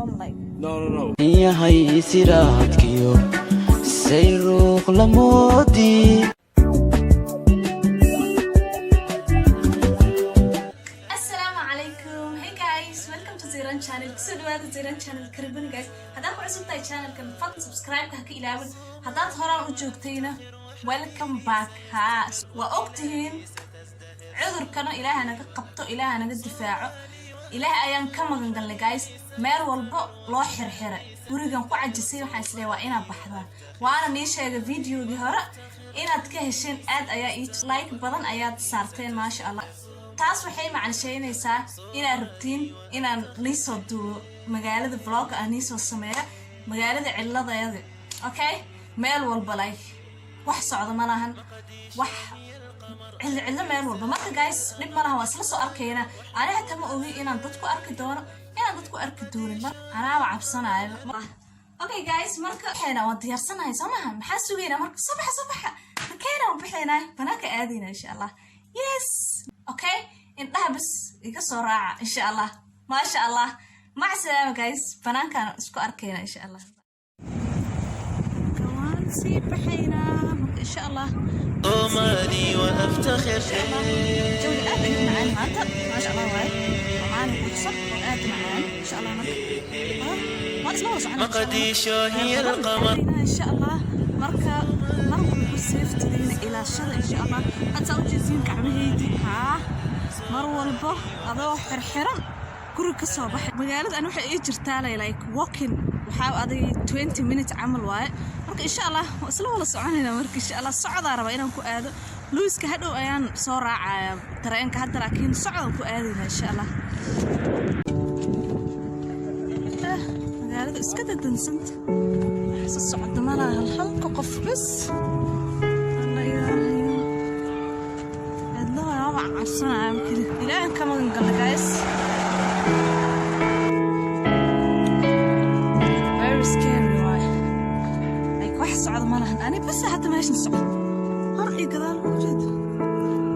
home like No. yahay siraadkiyo sayruuq lamoodi channel so dhawaada Zeran channel karibin guys hadaa ku cusub tahay channelkan fadlan subscribe ka ilaawin hadaa horaan u joogtayna welcome back waa ogtihiin cudurkana ilaahay naga qabto ilaahay naga difaaco ilaahay ayaan ka magan galnay guys meel walba loo xirxiray gurigan ku cajisay waxaan isleeyahay waa inaad baxdaan waana nii sheegay videogii hore inaad ka hesheen aad ayaa like badan ayaad saarteen maasha Allah taas waxay macnaheynaysaa inaad rabtiin inaan liiso duubo magaalada vlog aan soo sameeyo magaalada ciladeeda okay meel walba like wax socdo ma lahan wax cilla meel walba marka guys dib ma laha waa isla soo arkayna aniga xitaa ma ogi inaan dadku arki doono inaan dadku arki doonin anaa waa cabsanayo okay guys marka waxayna waa diyaarsanahay samaha maxaa sugeynaa marka sabaxa makeena u bixinaa banaanka aadina insha Allah yes okay indhaha bas iga soo raaca insha Allah ma sha Allah ma salaam guys banaankan isku arkayna insha Allah كمان سي بحينا ان شاء الله أمالي وأفتخر جوي آدم معانا هذا ما شاء الله وايد معانا بحصر وآدم معانا إن شاء الله ما تلوث عنه مقديشو هي القمر إن شاء الله مركا بسيفت لنا إلى الشر إن شاء الله أتسوي جزين كعمهيدي مر والبه أضوح حرحرا كل كصباح مقالد أنا وحي جرتالي like walking وحاول أضي 20 minutes عمل واي مركا إن شاء الله وصلوا ولا صعانينا مركا إن شاء الله صعد عربا إنا نكو آدو لويس كهدو أيان صورة ترى إنك هدا لكن صعد نكو آدينا إن شاء الله مقالد إسكتا دنسنت حس الصعد مالا الحلقة قف بس الله يراهي الله يرابع عصنا عام كده إلهي كمان نقل guys very scary واي like واحد صعد مالا أنا بس حتى ماش نصعد هرقي كذال موجود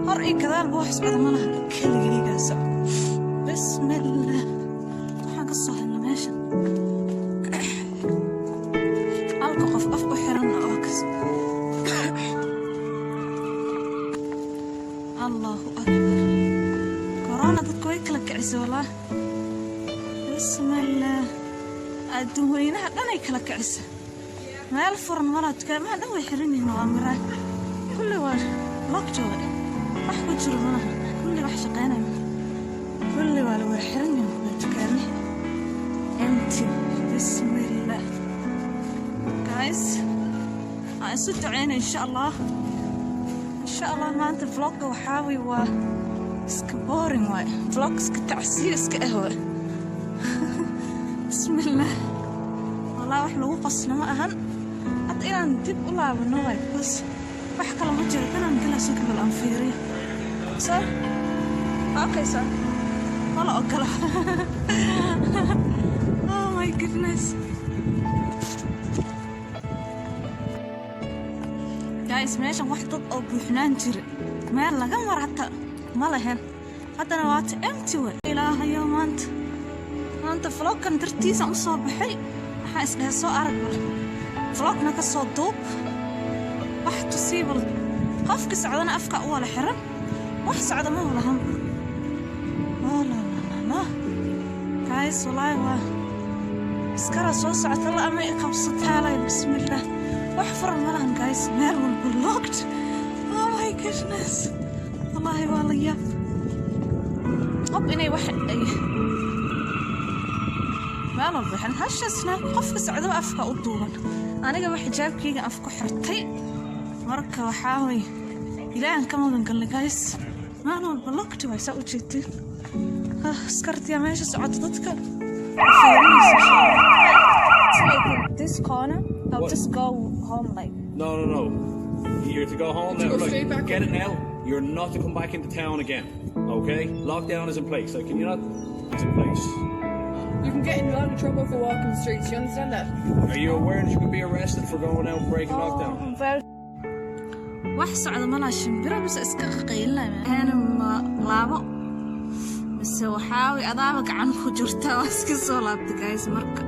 هرقي كذال بوح صعد مالا كل جديد صعد بسم الله حاجة الصح إنه ماشي ألقى أفقه حرنا أوكس الله أكبر كورونا تتكوي كلك عسى والله بسم الله الدوينة أنا يكلك عسى ما الفرن مرة تكلم ما دوا يحرني نوامره كل واحد لقجوا أحكي جربنا كل واحد شقينا كل واحد يحرني تكلم أنت بسم الله guys أسد عيني إن شاء الله إن شاء الله ما أنت فلوق وحاوي سكبورين واي فلوق سكتعسير سكقهوة بسم الله والله وح لو قصنا ما أهن أطينا ندب الله بالنواي بس وحكى لما جرى كنا نقلها سكب الأنفيري صار أوكي صار والله أقلها oh my goodness guys meeshan wax dad oo buuxnaan jira meel laga mar hata ma lahayn hadana waad empty way ilaahayo maanta vlogkan dartiisa u soo baxay waxa isdhahay soo arag vlogna ka soo duub wax tusiibal qofka socdana afka u wala xiran wax socda ma lahan la guys wallahi waa iskara soo socota la ama qabsataa la bismillah وحفر الملهم guys مال والبلوكت oh my goodness والله والله طب إني واحد مال البحر هالشسنا قف سعدة أفكا أطوبا أنا جاب حجاب كي أفكو حرتي مركا وحاوي إلى أن كمان قال لي guys مال والبلوكت ويسوي جدي سكرت يا ماشي سعدتك this corner I'll just go home like No. You're to go home now. Right. Get it now. You're not to come back into town again. Okay? Lockdown is in place. Like, can you not? It's in place. You can get in a lot of trouble for walking the streets. You understand that? Are you aware that you could be arrested for going out and breaking lockdown? wax socda ma la shimbiro bas iska qeylna أنا ما لابو سو حاوي أضابك عنه جرتا واسك صولات guys مرك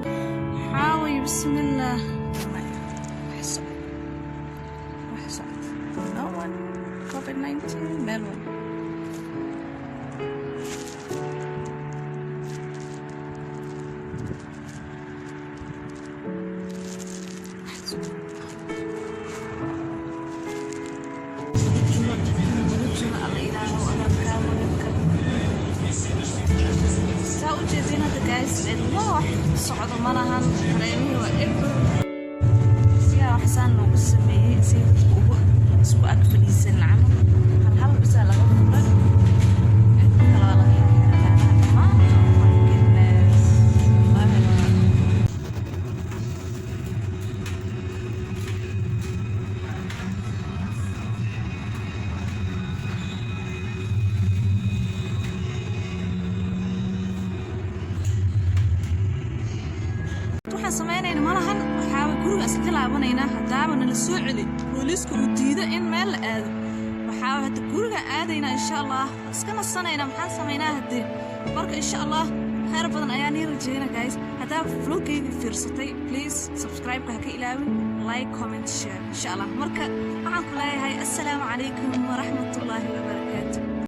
حاوي بسم الله وحسن no one COVID-19 ملون اللوح صعد مرهن ريمي وإبر سيا وحسان لو بسميه سيد هو اسبوع أكفل يسن عنه هل بس على غفرة كلا الله سمينين malahan waxa guriga iska laabanayna hadaaba nala soo celi booliisku u diido in meel la aado waxa hada guriga aadayna insha Allah iska nasanayna maxaan sameynaa hadii marka insha Allah khayr badan ayaan rajeynaa guys hadaaba vloggeega fiirsatay please subscribe ka ilaawin like comment share insha Allah marka waxaan ku leeyahay assalaamu calaykum wa rahmatullaahi wa barakaatuh